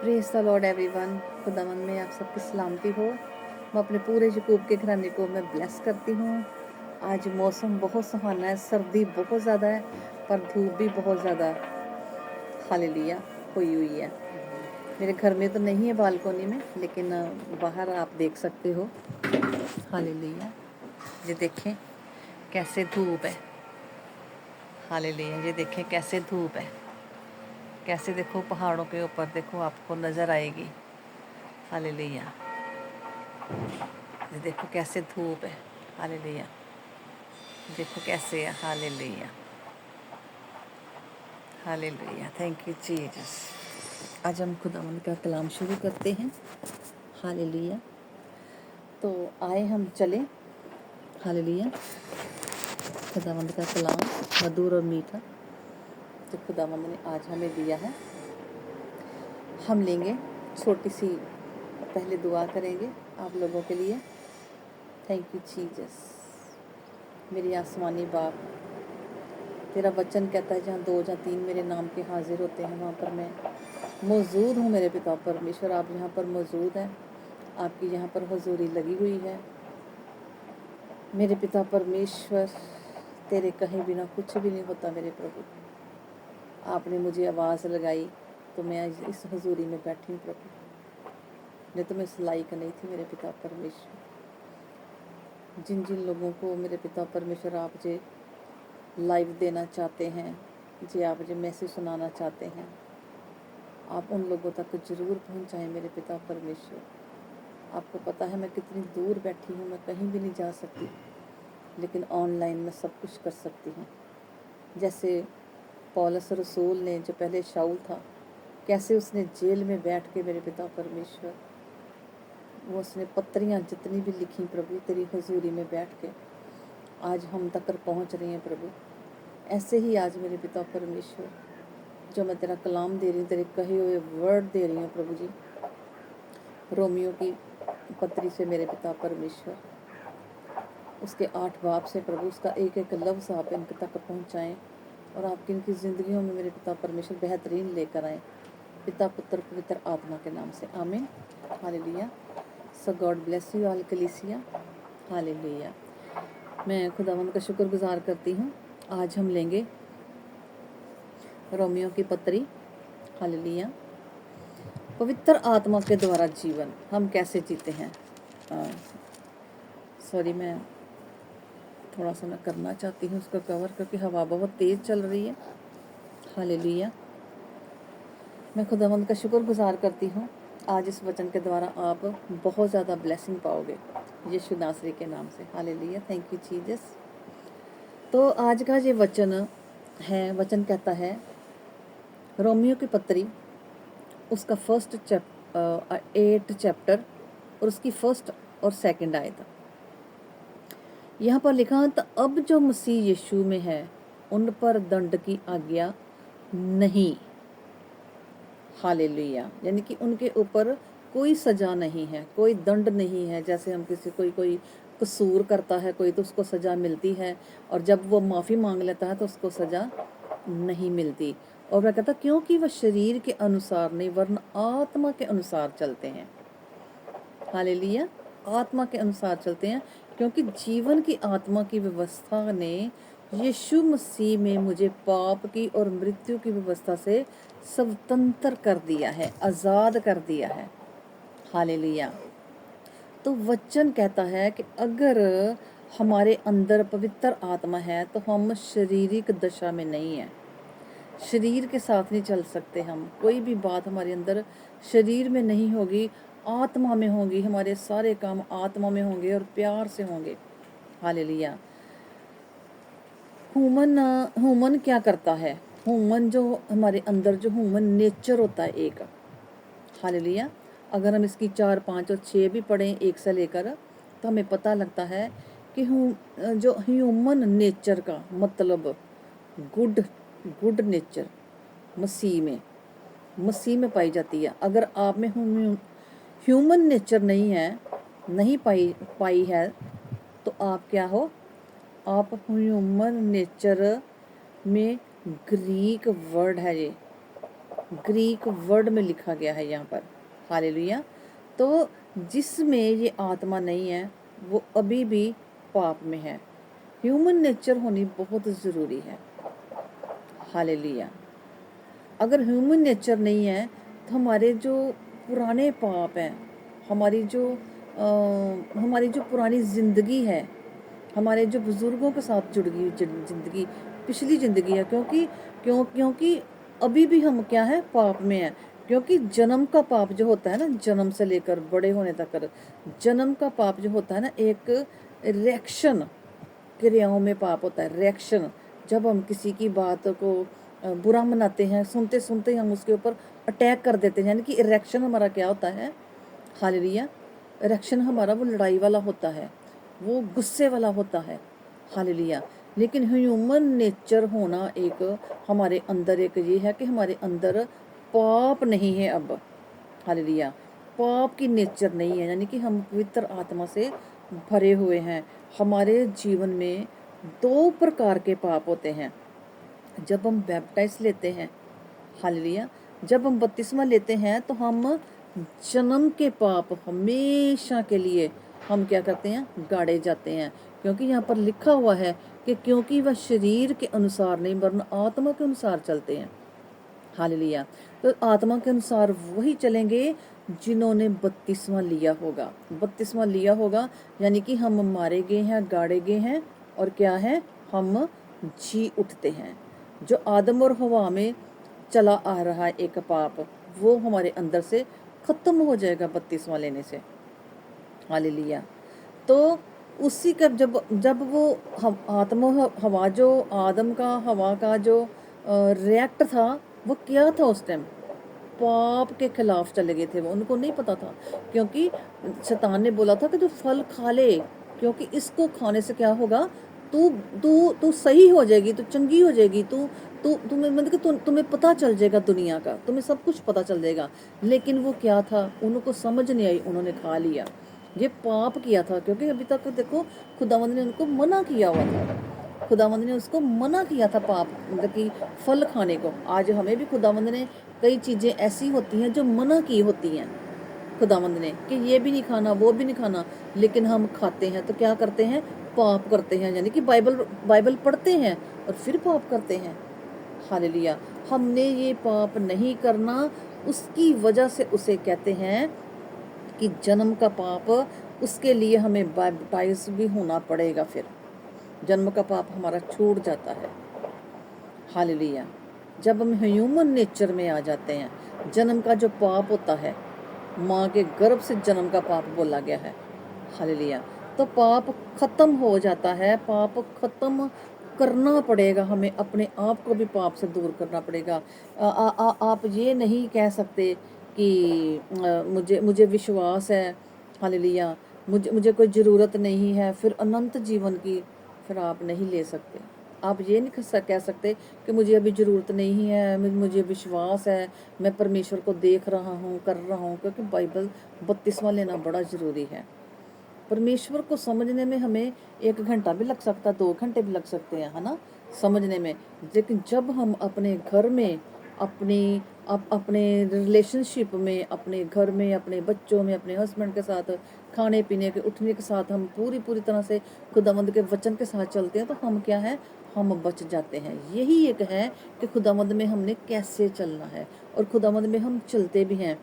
Praise the Lord everyone. खुदावंद में आप सबकी सलामती हो। मैं अपने पूरे यकूब के घराने को मैं ब्लेस करती हूँ। आज मौसम बहुत सुहाना है, सर्दी बहुत ज़्यादा है पर धूप भी बहुत ज़्यादा हालेलुया हुई हुई है। मेरे घर में तो नहीं है बालकोनी में, लेकिन बाहर आप देख सकते हो। हालेलुया, ये देखें कैसे धूप है। हालेलुया, ये देखें कैसे धूप है। कैसे देखो पहाड़ों के ऊपर देखो आपको नज़र आएगी। हालेलुया, ये देखो कैसे धूप है। हालेलुया, देखो कैसे है। Hallelujah, hallelujah, thank you Jesus. आज हम खुदावंद का कलाम शुरू करते हैं। हालेलुया, तो आए हम चले। हालेलुया, खुदावंद का कलाम मधुर और मीठा जो खुदावंद ने आज हमें दिया है, हम लेंगे। छोटी सी पहले दुआ करेंगे आप लोगों के लिए। Thank you Jesus. मेरी आसमानी बाप, तेरा वचन कहता है जहाँ 2 या 3 मेरे नाम के हाजिर होते हैं वहाँ पर मैं मौजूद हूँ। मेरे पिता परमेश्वर, आप यहाँ पर मौजूद हैं, आपकी यहाँ पर हुजूरी लगी हुई है। मेरे पिता परमेश्वर, तेरे कहे बिना कुछ भी नहीं होता। मेरे प्रभु, आपने मुझे आवाज़ लगाई तो मैं इस हुजूरी में बैठी हूँ प्रभु, नहीं तो मैं इस लायक नहीं थी। मेरे पिता परमेश्वर, जिन जिन लोगों को मेरे पिता परमेश्वर आप जे लाइव देना चाहते हैं, जी आप जो मैसेज सुनाना चाहते हैं, आप उन लोगों तक ज़रूर पहुंचाएं। मेरे पिता परमेश्वर, आपको पता है मैं कितनी दूर बैठी हूँ, मैं कहीं भी नहीं जा सकती, लेकिन ऑनलाइन मैं सब कुछ कर सकती हूँ। जैसे पौलुस रसूल ने, जो पहले शाऊल था, कैसे उसने जेल में बैठ के मेरे पिता परमेश्वर वो उसने पत्रियाँ जितनी भी लिखी प्रभु तेरी हुजूरी में बैठ के आज हम तक पहुँच रही हैं प्रभु। ऐसे ही आज मेरे पिता परमेश्वर जो मैं तेरा कलाम दे रही हूँ, तेरे कहे हुए वर्ड दे रही हूँ प्रभु जी, रोमियो की पत्री से मेरे पिता परमेश्वर, उसके 8 बाब से प्रभु, उसका एक एक लफ्ज़ आप इनके तक पहुँचाएँ और आपकी इनकी ज़िंदगियों में मेरे पिता परमेश्वर बेहतरीन लेकर आएँ। पिता पुत्र पवित्र आत्मा के नाम से आमीन। Hallelujah. So God bless you all कलीसिया। हालेलुया। मैं खुदावंद का शुक्रगुजार करती हूँ। आज हम लेंगे रोमियो की पत्री। हालेलुया। पवित्र आत्मा के द्वारा जीवन हम कैसे जीते हैं। सॉरी, मैं थोड़ा सा मैं करना चाहती हूँ उसका कवर, क्योंकि हवा बहुत तेज़ चल रही है। हालेलुया। मैं खुदावंद का शुक्रगुजार करती हूँ। आज इस वचन के द्वारा आप बहुत ज़्यादा ब्लेसिंग पाओगे यीशु नासरी के नाम से। Hallelujah, thank you Jesus. तो आज का ये वचन है, वचन कहता है रोमियो की पत्री, उसका 8 चैप्टर और उसकी 1 और 2 आयत। यहाँ पर लिखा, तो अब जो मसीह यीशु में है उन पर दंड की आज्ञा नहीं। हालेलुया, यानी कि उनके ऊपर कोई सज़ा नहीं है, कोई दंड नहीं है। जैसे हम किसी कोई कसूर करता है कोई, तो उसको सज़ा मिलती है, और जब वो माफ़ी मांग लेता है तो उसको सज़ा नहीं मिलती। और वह कहता क्योंकि वह शरीर के अनुसार नहीं वरन आत्मा के अनुसार चलते हैं। हालेलुया, आत्मा के अनुसार चलते हैं, क्योंकि जीवन की आत्मा की व्यवस्था ने यीशु मसीह में मुझे पाप की और मृत्यु की व्यवस्था से स्वतंत्र कर दिया है, आज़ाद कर दिया है। हालेलुया। तो वचन कहता है कि अगर हमारे अंदर पवित्र आत्मा है तो हम शारीरिक दशा में नहीं है, शरीर के साथ नहीं चल सकते। हम कोई भी बात हमारे अंदर शरीर में नहीं होगी, आत्मा में होगी। हमारे सारे काम आत्मा में होंगे और प्यार से होंगे। हालेलुया। ह्यूमन क्या करता है, ह्यूमन जो हमारे अंदर जो ह्यूमन नेचर होता है एक। हालेलुया। अगर हम इसकी 4, 5 और 6 भी पढ़ें एक से लेकर, तो हमें पता लगता है कि जो ह्यूमन नेचर का मतलब गुड नेचर मसीह में पाई जाती है। अगर आप में ह्यूमन नेचर नहीं पाई है तो आप क्या हो, आप ह्यूमन नेचर में ग्रीक वर्ड है ये, ग्रीक वर्ड में लिखा गया है यहाँ पर, हालेलुया। तो जिसमें ये आत्मा नहीं है वो अभी भी पाप में है। ह्यूमन नेचर होनी बहुत ज़रूरी है, हालेलुया। अगर ह्यूमन नेचर नहीं है तो हमारे जो पुराने पाप हैं, हमारी जो पुरानी ज़िंदगी है, हमारे जो बुज़ुर्गों के साथ जुड़ गई ज़िंदगी, पिछली ज़िंदगी है, क्योंकि अभी भी हम क्या है, पाप में है। क्योंकि जन्म का पाप जो होता है ना, जन्म से लेकर बड़े होने तक जन्म का पाप जो होता है ना, एक रिएक्शन, क्रियाओं में पाप होता है, रिएक्शन। जब हम किसी की बात को बुरा मनाते हैं, सुनते सुनते हम उसके ऊपर अटैक कर देते हैं, यानी कि रिएक्शन हमारा क्या होता है, हालेलुया। रिएक्शन हमारा वो लड़ाई वाला होता है, वो गुस्से वाला होता है, हालेलुया। लेकिन ह्यूमन नेचर होना एक हमारे अंदर एक ये है कि हमारे अंदर पाप नहीं है अब, हालेलुया। पाप की नेचर नहीं है, यानी कि हम पवित्र आत्मा से भरे हुए हैं। हमारे जीवन में दो प्रकार के पाप होते हैं। जब हम बैप्टाइज लेते हैं, हालेलुया, जब हम बपतिस्मा लेते हैं तो हम जन्म के पाप हमेशा के लिए हम क्या करते हैं, गाड़े जाते हैं। क्योंकि यहाँ पर लिखा हुआ है कि क्योंकि वह शरीर के अनुसार नहीं वरन आत्मा के अनुसार चलते हैं, हालेलुया। तो आत्मा के अनुसार वही चलेंगे जिन्होंने बपतिस्मा लिया होगा। बपतिस्मा लिया होगा यानी कि हम मारे गए हैं, गाड़े गए हैं, और क्या है, हम जी उठते हैं। जो आदम और हवा में चला आ रहा है एक पाप, वो हमारे अंदर से खत्म हो जाएगा बपतिस्मा लेने से, हालेलुया। तो उसी का जब वो आत्मा हवा, जो आदम का हवा का जो रिएक्ट था, वो क्या था उस टाइम, पाप के खिलाफ चले गए थे। वो उनको नहीं पता था, क्योंकि शैतान ने बोला था कि तू फल खा ले, क्योंकि इसको खाने से क्या होगा, तू तू तू सही हो जाएगी, तू चंगी हो जाएगी, तू तू तुम्हें मतलब कि तुम्हें पता चल जाएगा दुनिया का, तुम्हें सब कुछ पता चल जाएगा। लेकिन वो क्या था, उनको समझ नहीं आई, उन्होंने खा लिया, ये पाप किया था। क्योंकि अभी तक देखो खुदावंद ने उनको मना किया हुआ था, खुदावंद ने उसको मना किया था पाप मतलब कि फल खाने को। आज हमें भी खुदावंद ने कई चीज़ें ऐसी होती हैं जो मना की होती हैं खुदावंद ने, कि ये भी नहीं खाना, वो भी नहीं खाना, लेकिन हम खाते हैं। तो क्या करते हैं, पाप करते हैं। यानी कि बाइबल पढ़ते हैं और फिर पाप करते हैं, हालेलुया। हमने ये पाप नहीं करना, उसकी वजह से उसे कहते हैं कि जन्म का पाप, उसके लिए हमें बैप्टाइज भी होना पड़ेगा। फिर जन्म का पाप हमारा छूट जाता है, हालेलुया। जब हम ह्यूमन नेचर में आ जाते हैं, जन्म का जो पाप होता है, माँ के गर्भ से जन्म का पाप बोला गया है, हालेलुया। तो पाप खत्म हो जाता है, पाप खत्म करना पड़ेगा हमें, अपने आप को भी पाप से दूर करना पड़ेगा। आप ये नहीं कह सकते कि मुझे विश्वास है, हालेलुया, मुझे कोई ज़रूरत नहीं है, फिर अनंत जीवन की फिर आप नहीं ले सकते। आप ये नहीं कह सकते कि मुझे अभी ज़रूरत नहीं है, मुझे विश्वास है, मैं परमेश्वर को देख रहा हूँ, कर रहा हूँ। क्योंकि बाइबल बपतिस्मा लेना बड़ा ज़रूरी है। परमेश्वर को समझने में हमें 1 घंटा भी लग सकता, 2 घंटे भी लग सकते हैं, है ना, समझने में। लेकिन जब हम अपने घर में, अपने रिलेशनशिप में, अपने घर में, अपने बच्चों में, अपने हस्बैंड के साथ, खाने पीने के उठने के साथ हम पूरी तरह से खुदावंद के वचन के साथ चलते हैं, तो हम क्या है, हम बच जाते हैं। यही एक है कि खुदावंद में हमने कैसे चलना है, और खुदावंद में हम चलते भी हैं,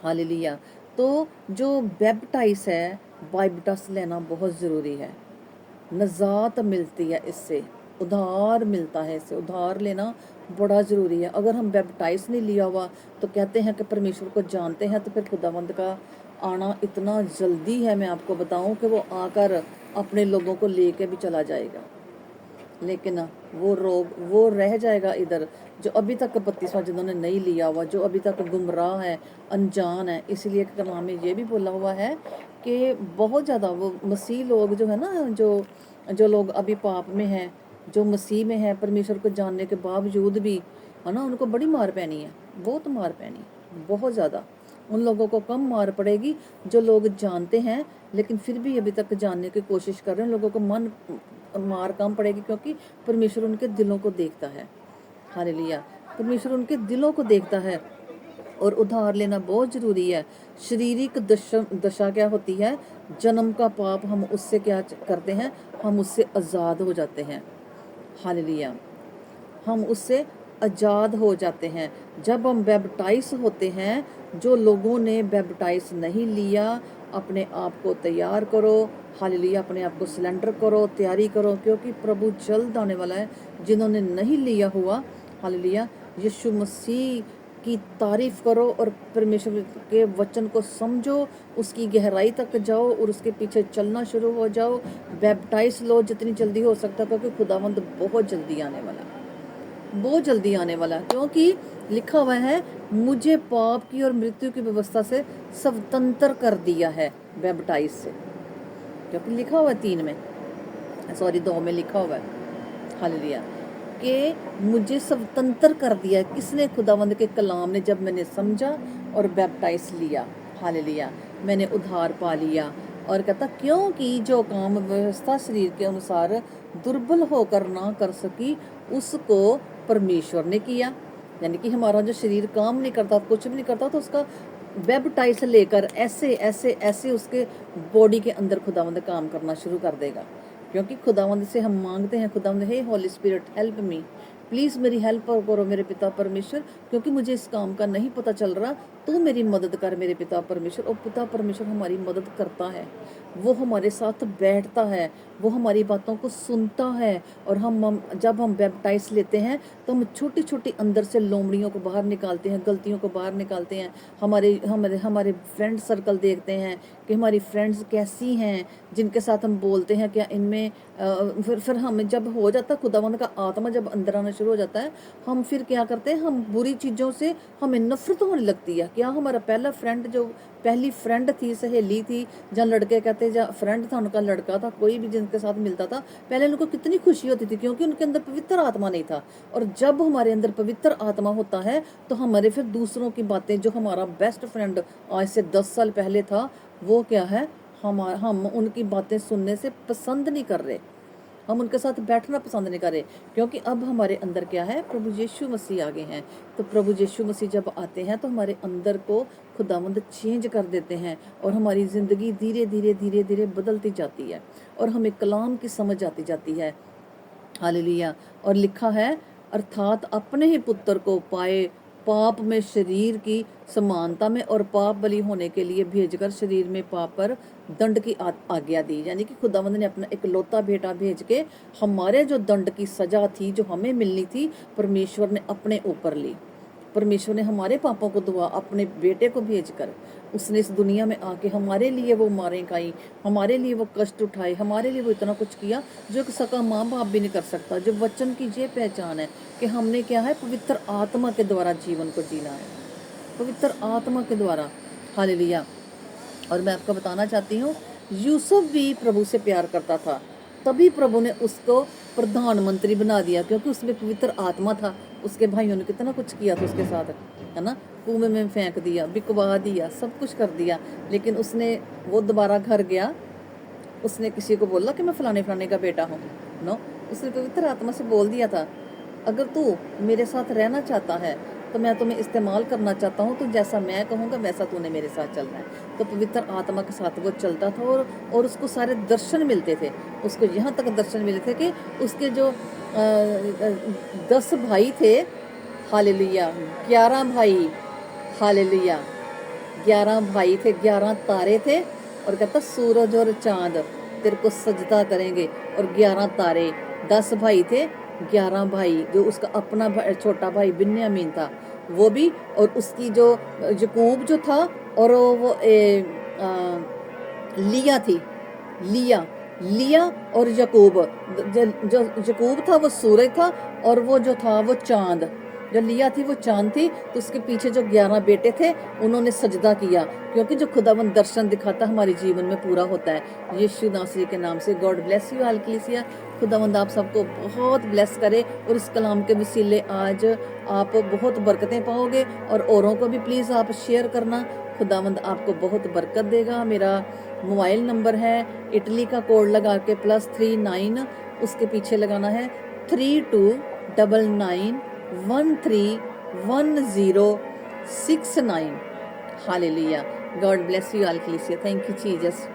हालेलुया। तो जो बैप्टाइज है, बाइबटस लेना बहुत ज़रूरी है। नजात मिलती है इससे, उधार मिलता है, इससे उधार लेना बड़ा ज़रूरी है। अगर हम बैप्टाइज नहीं लिया हुआ तो कहते हैं कि परमेश्वर को जानते हैं, तो फिर खुदावंद का आना इतना जल्दी है, मैं आपको बताऊं कि वो आकर अपने लोगों को लेके भी चला जाएगा। लेकिन वो रह जाएगा इधर, जो अभी तक बपतिस्मा जिन्होंने नहीं लिया हुआ, जो अभी तक गुमराह है, अनजान है। इसलिए कलाम में ये भी बोला हुआ है कि बहुत ज़्यादा वो मसीह लोग जो है ना, जो लोग अभी पाप में हैं, जो मसीह में है, परमेश्वर को जानने के बावजूद भी, है ना, उनको बड़ी मार पैनी है, बहुत मार पैनी, बहुत ज़्यादा। उन लोगों को कम मार पड़ेगी जो लोग जानते हैं लेकिन फिर भी अभी तक जानने की कोशिश कर रहे हैं। लोगों को मार कम पड़ेगी, क्योंकि परमेश्वर उनके दिलों को देखता है, हालेलुया। परमेश्वर उनके दिलों को देखता है। और उधार लेना बहुत ज़रूरी है। शारीरिक दशा क्या होती है, जन्म का पाप, हम उससे क्या करते हैं, हम उससे आज़ाद हो जाते हैं। हालेलुया, हम उससे आज़ाद हो जाते हैं। जब हम बैप्टाइज होते हैं, जो लोगों ने बैप्टाइज नहीं लिया, अपने आप को तैयार करो। हालेलुया, अपने आप को सिलेंडर करो, तैयारी करो, क्योंकि प्रभु जल्द आने वाला है। जिन्होंने नहीं लिया हुआ, हालेलुया, यीशु मसीह की तारीफ करो और परमेश्वर के वचन को समझो, उसकी गहराई तक जाओ और उसके पीछे चलना शुरू हो जाओ। बैप्टाइज लो जितनी जल्दी हो सकता है, क्योंकि खुदावंद बहुत जल्दी आने वाला है, बहुत जल्दी आने वाला, क्योंकि लिखा हुआ है मुझे पाप की और मृत्यु की व्यवस्था से स्वतंत्र कर दिया है, बैप्टाइज से। क्योंकि लिखा हुआ है 2 में लिखा हुआ है, हालेलुया, कि मुझे स्वतंत्र कर दिया। किसने? खुदावंद के कलाम ने। जब मैंने समझा और बैप्टाइज लिया, हालेलुया, मैंने उद्धार पा लिया। और कहता क्योंकि जो काम व्यवस्था शरीर के अनुसार दुर्बल होकर ना कर सकी, उसको परमेश्वर ने किया। यानी कि हमारा जो शरीर काम नहीं करता, कुछ भी नहीं करता, तो उसका बैप्टाइज लेकर ऐसे ऐसे ऐसे उसके बॉडी के अंदर खुदावंद काम करना शुरू कर देगा। क्योंकि खुदावंद से हम मांगते हैं, खुदावंद, हे holy spirit help me, please मेरी हेल्प करो मेरे पिता परमेश्वर, क्योंकि मुझे इस काम का नहीं पता चल रहा, तू मेरी मदद कर मेरे पिता परमेश्वर। और पिता परमेश्वर हमारी मदद करता है, वो हमारे साथ बैठता है, वो हमारी बातों को सुनता है। और हम जब हम बैप्टाइज लेते हैं तो हम छोटी छोटी अंदर से लोमड़ियों को बाहर निकालते हैं, गलतियों को बाहर निकालते हैं। हमारे हमारे हमारे फ्रेंड सर्कल देखते हैं कि हमारी फ्रेंड्स कैसी हैं, जिनके साथ हम बोलते हैं क्या इनमें फिर हमें जब हो जाता है, खुदावंद का आत्मा जब अंदर आना शुरू हो जाता है, हम फिर क्या करते हैं, हम बुरी चीज़ों से हमें नफरत होने लगती है। क्या हमारा पहला फ्रेंड, जो पहली फ्रेंड थी, सहेली थी, जहाँ लड़के कहते जहाँ फ्रेंड था, उनका लड़का था, कोई भी जिनके साथ मिलता था, पहले उनको कितनी खुशी होती थी, क्योंकि उनके अंदर पवित्र आत्मा नहीं था। और जब हमारे अंदर पवित्र आत्मा होता है, तो हमारे फिर दूसरों की बातें, जो हमारा बेस्ट फ्रेंड आज से 10 साल पहले था, वो क्या है, हम उनकी बातें सुनने से पसंद नहीं कर रहे, हम उनके साथ बैठना पसंद नहीं कर रहे, क्योंकि अब हमारे अंदर क्या है, प्रभु यीशु मसीह आ गए हैं। तो प्रभु यीशु मसीह जब आते हैं तो हमारे अंदर को खुदावंद चेंज कर देते हैं, और हमारी ज़िंदगी धीरे धीरे धीरे धीरे बदलती जाती है, और हमें कलाम की समझ आती जाती है। हालेलुया। और लिखा है, अर्थात अपने ही पुत्र को पाए, पाप में शरीर की समानता में और पाप बलि होने के लिए भेजकर शरीर में पाप पर दंड की आज्ञा दी। यानी कि खुदावंद ने अपना इकलौता बेटा भेज के हमारे जो दंड की सजा थी, जो हमें मिलनी थी, परमेश्वर ने अपने ऊपर ली। परमेश्वर ने हमारे पापों को धोआ अपने बेटे को भेजकर। उसने इस दुनिया में आके हमारे लिए वो मारें खाई, हमारे लिए वो कष्ट उठाए, हमारे लिए वो इतना कुछ किया जो एक सका माँ बाप भी नहीं कर सकता। जो वचन की ये पहचान है कि हमने क्या है, पवित्र आत्मा के द्वारा जीवन को जीना है, पवित्र आत्मा के द्वारा। हालेलुया। और मैं आपको बताना चाहती हूँ, यूसुफ भी प्रभु से प्यार करता था, तभी प्रभु ने उसको प्रधानमंत्री बना दिया, क्योंकि उसमें पवित्र आत्मा था। उसके भाइयों ने कितना कुछ किया था उसके साथ, है ना, कुएं में फेंक दिया, बिकवा दिया, सब कुछ कर दिया, लेकिन उसने, वो दोबारा घर गया, उसने किसी को बोला कि मैं फलाने फलाने का बेटा हूँ, नो, उसने पवित्र आत्मा से बोल दिया था, अगर तू मेरे साथ रहना चाहता है तो मैं तुम्हें इस्तेमाल करना चाहता हूँ, तो जैसा मैं कहूँगा वैसा तूने मेरे साथ चलना है। तो पवित्र आत्मा के साथ वो चलता था, और उसको सारे दर्शन मिलते थे। उसको यहाँ तक दर्शन मिले थे कि उसके जो 10 भाई थे, हालेलुया, 11 भाई, हालेलुया, 11 भाई थे, 11 तारे थे, और कहता सूरज और चांद तेरे को सजदा करेंगे, और 11 तारे, 10 भाई थे, 11 भाई, जो उसका अपना छोटा भाई बिन्यामीन था वो भी, और उसकी जो यकूब जो था, और वो लिया थी, लिया और यकूब, जो यकूब था वो सूरज था, और वो जो था वो चांद, जो लिया थी वो चांद थी। तो उसके पीछे जो 11 बेटे थे, उन्होंने सजदा किया, क्योंकि जो खुदावंद दर्शन दिखाता हमारे जीवन में पूरा होता है। यीशु नासरी के नाम से गॉड ब्लेस यू ऑल कलीसिया। खुदावंद आप सबको बहुत ब्लेस करे, और इस कलाम के वसीले आज आप बहुत बरकतें पाओगे, और औरों को भी प्लीज़ आप शेयर करना। खुदावंद आपको बहुत बरकत देगा। मेरा मोबाइल नंबर है, इटली का कोड लगा के +39, उसके पीछे लगाना है 3299 131069. Hallelujah. God bless you all, Ecclesia. Thank you, Jesus.